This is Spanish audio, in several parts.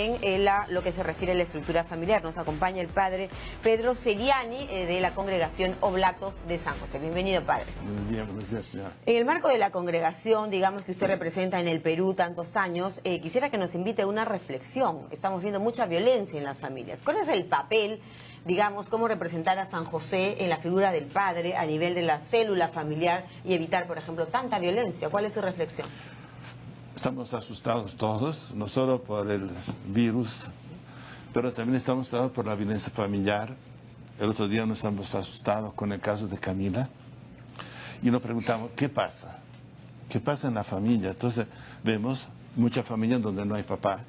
en lo que se refiere a la estructura familiar. Nos acompaña el padre Pedro Celiani de la congregación Oblatos de San José. Bienvenido, padre. Buenos días, señora. En el marco de la congregación, digamos, que usted representa en el Perú tantos años, quisiera que nos invite a una reflexión. Estamos viendo mucha violencia en las familias. ¿Cuál es el papel, digamos, cómo representar a San José en la figura del padre a nivel de la célula familiar y evitar, por ejemplo, tanta violencia? ¿Cuál es su reflexión? Estamos asustados todos, no solo por el virus, pero también estamos asustados por la violencia familiar. El otro día nos estamos asustados con el caso de Camila y nos preguntamos, ¿qué pasa? ¿Qué pasa en la familia? Entonces vemos muchas familias donde no hay papá,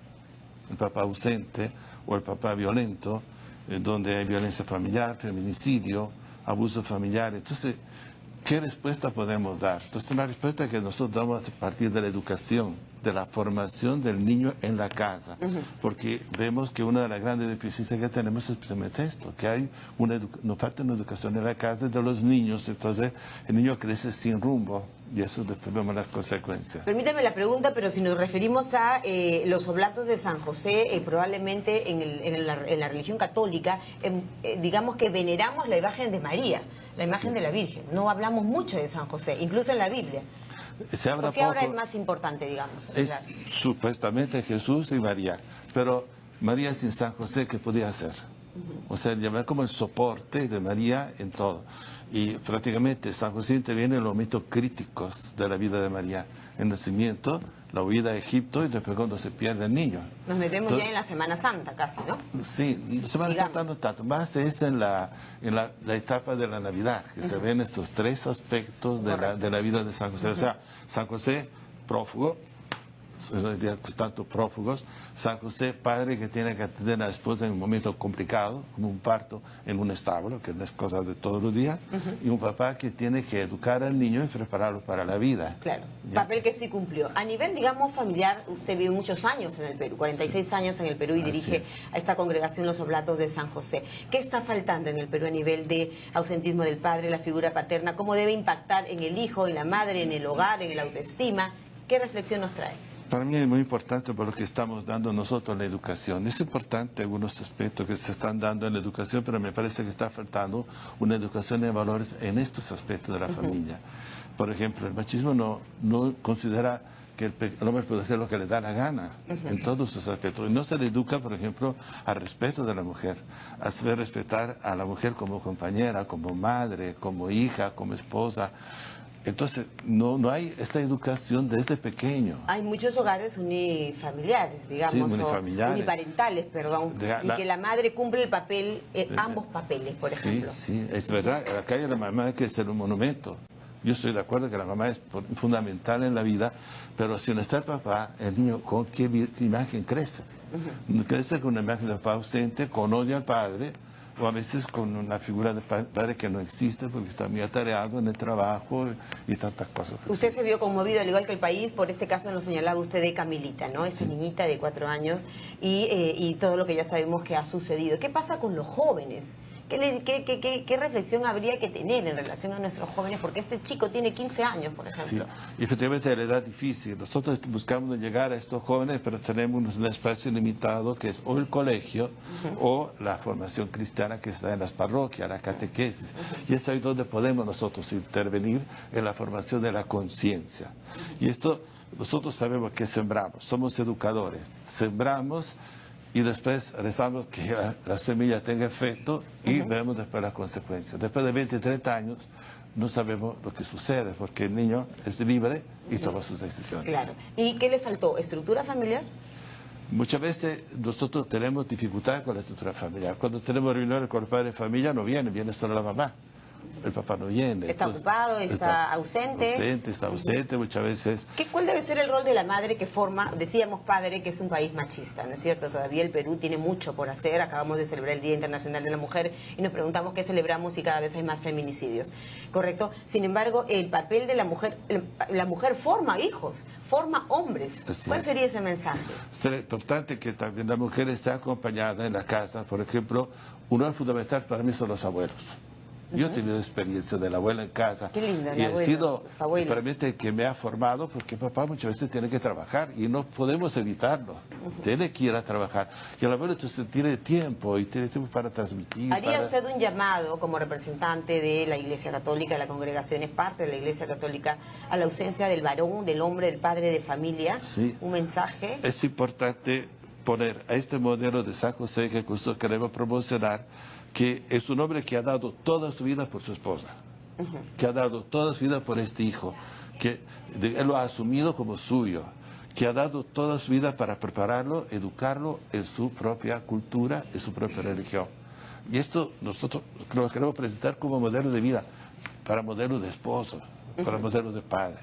el papá ausente o el papá violento, donde hay violencia familiar, feminicidio, abuso familiar. Entonces, ¿qué respuesta podemos dar? Entonces, una respuesta que nosotros damos a partir de la educación, de la formación del niño en la casa, porque vemos que una de las grandes deficiencias que tenemos es precisamente esto, que hay nos falta una educación en la casa de los niños, entonces el niño crece sin rumbo y eso después vemos las consecuencias. Permítame la pregunta, pero si nos referimos a los oblatos de San José, probablemente en la religión católica, digamos que veneramos la imagen de María, la imagen de la Virgen. No hablamos mucho de San José, incluso en la Biblia. ¿Por qué ahora es más importante, digamos? Es supuestamente Jesús y María, pero María sin San José, ¿qué podía hacer? O sea, llamar como el soporte de María en todo. Y prácticamente San José interviene en los momentos críticos de la vida de María. El nacimiento, la huida a Egipto y después cuando se pierde el niño. Nos metemos ya en la Semana Santa casi, ¿no? Sí, Semana Santa no tanto, más es en la etapa de la Navidad, que se ven estos tres aspectos de la vida de San José. O sea, San José, prófugo, tanto prófugos, San José, padre que tiene que atender a la esposa en un momento complicado, como un parto en un establo, que no es cosa de todos los días, y un papá que tiene que educar al niño y prepararlo para la vida. Claro, ¿Ya? Papel que sí cumplió. A nivel, digamos, familiar, usted vive muchos años en el Perú, 46 años en el Perú y dirige a esta congregación Los Oblatos de San José. ¿Qué está faltando en el Perú a nivel de ausentismo del padre, la figura paterna? ¿Cómo debe impactar en el hijo, en la madre, en el hogar, en la autoestima? ¿Qué reflexión nos trae? Para mí es muy importante por lo que estamos dando nosotros la educación. Es importante algunos aspectos que se están dando en la educación, pero me parece que está faltando una educación de valores en estos aspectos de la familia. Por ejemplo, el machismo no considera que el hombre puede hacer lo que le da la gana en todos sus aspectos. Y no se le educa, por ejemplo, al respeto de la mujer, a saber respetar a la mujer como compañera, como madre, como hija, como esposa. Entonces, no hay esta educación desde pequeño. Hay muchos hogares unifamiliares, digamos, Sí, unifamiliares. Uniparentales, perdón, y que la madre cumple el papel, ambos papeles, por ejemplo. Sí, es verdad. Acá hay la mamá hay que ser un monumento. Yo estoy de acuerdo que la mamá es fundamental en la vida, pero si no está el papá, el niño, ¿con qué imagen crece? Crece con una imagen de papá ausente, con odio al padre, o a veces con una figura de padre que no existe porque está muy atareado en el trabajo y tantas cosas. Usted se vio conmovido, al igual que el país, por este caso lo señalaba usted de Camilita, ¿no? Esa niñita de 4 años y todo lo que ya sabemos que ha sucedido. ¿Qué pasa con los jóvenes? ¿Qué reflexión habría que tener en relación a nuestros jóvenes? Porque este chico tiene 15 años, por ejemplo. Sí, efectivamente es la edad difícil. Nosotros buscamos llegar a estos jóvenes, pero tenemos un espacio limitado que es o el colegio o la formación cristiana que está en las parroquias, la catequesis. Y es ahí donde podemos nosotros intervenir en la formación de la conciencia. Y esto, nosotros sabemos que sembramos, somos educadores, sembramos y después rezamos que la semilla tenga efecto y vemos después las consecuencias. Después de 20, 30 años no sabemos lo que sucede porque el niño es libre y toma sus decisiones. Claro. ¿Y qué le faltó? ¿Estructura familiar? Muchas veces nosotros tenemos dificultades con la estructura familiar. Cuando tenemos reuniones con el padre de familia no viene solo la mamá. El papá no viene. Está ocupado, está ausente. Está ausente muchas veces. ¿Cuál debe ser el rol de la madre que forma? Decíamos, padre, que es un país machista, ¿no es cierto? Todavía el Perú tiene mucho por hacer. Acabamos de celebrar el Día Internacional de la Mujer y nos preguntamos qué celebramos y cada vez hay más feminicidios, ¿correcto? Sin embargo, el papel de la mujer forma hijos, forma hombres. ¿Cuál sería ese mensaje? Es importante que también la mujer esté acompañada en la casa. Por ejemplo, un rol fundamental para mí son los abuelos. Yo he tenido experiencia de la abuela en casa. Qué lindo, y el abuelo, he sido los abuelos. realmente el que me ha formado, porque papá muchas veces tiene que trabajar y no podemos evitarlo. Tiene que ir a trabajar. Y el abuelo entonces tiene tiempo y tiene tiempo para transmitir. ¿Haría usted un llamado como representante de la Iglesia Católica, de la congregación, es parte de la Iglesia Católica, a la ausencia del varón, del hombre, del padre de familia? Sí. ¿Un mensaje? Es importante poner a este modelo de San José que justo queremos promocionar, que es un hombre que ha dado toda su vida por su esposa, que ha dado toda su vida por este hijo, que él lo ha asumido como suyo, que ha dado toda su vida para prepararlo, educarlo en su propia cultura, en su propia religión. Y esto nosotros lo queremos presentar como modelo de vida, para modelo de esposo, para modelo de padre.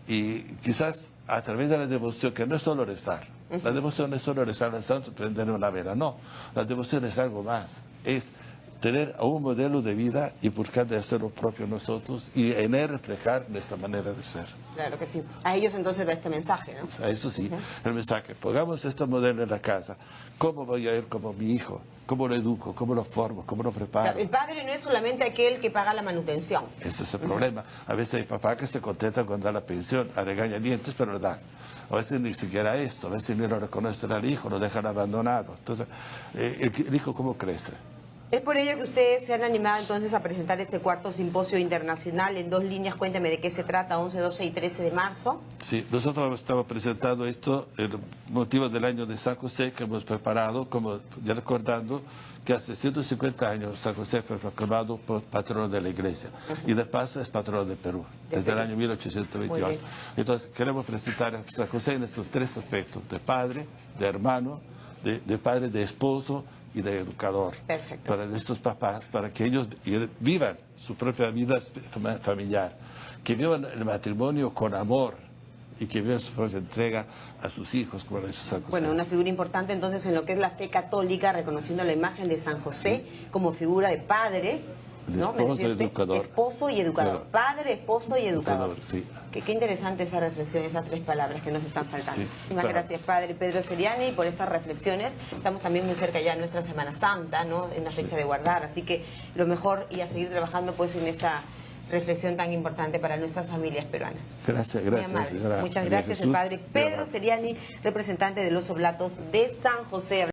Y quizás a través de la devoción, que no es solo rezar, la devoción no es solo rezar al santo, prender una vela, no. La devoción es algo más, es tener un modelo de vida y buscar de hacer lo propio nosotros y en él reflejar nuestra manera de ser. Claro que sí. A ellos entonces va este mensaje, ¿no? O sea, eso sí, el mensaje, pongamos este modelo en la casa. ¿Cómo voy a ir como mi hijo? ¿Cómo lo educo? ¿Cómo lo formo? ¿Cómo lo preparo? Claro, el padre no es solamente aquel que paga la manutención. Ese es el problema. A veces hay papás que se contentan con dar la pensión, a regañadientes, pero lo dan. A veces ni siquiera esto, a veces ni lo reconocen al hijo, lo dejan abandonado. Entonces, el hijo, ¿cómo crece? Es por ello que ustedes se han animado entonces a presentar este cuarto simposio internacional en 2 líneas. Cuénteme de qué se trata, 11, 12 y 13 de marzo. Sí, nosotros estamos presentando esto, el motivo del año de San José que hemos preparado, como ya recordando que hace 150 años San José fue proclamado patrono de la Iglesia y de paso es patrono de Perú, desde el año 1828. Entonces queremos presentar a San José en estos 3 aspectos, de padre, de hermano, de padre, de esposo y de educador. Perfecto. Para estos papás, para que ellos vivan su propia vida familiar, que vivan el matrimonio con amor y que vivan su propia entrega a sus hijos, como lo hizo San José. Bueno, una figura importante entonces en lo que es la fe católica, reconociendo la imagen de San José como figura de padre, ¿no? Esposo y educador. Esposo y educador. Claro. Padre, esposo y educador. Sí. Qué interesante esa reflexión, esas 3 palabras que nos están faltando. Sí, Muchísimas claro. gracias, Padre Pedro Seriani, por estas reflexiones. Estamos también muy cerca ya de nuestra Semana Santa, ¿no? En la fecha de guardar, así que lo mejor y a seguir trabajando pues en esa reflexión tan importante para nuestras familias peruanas. Gracias, gracias. Muchas gracias, el Padre Pedro Seriani, representante de los Oblatos de San José.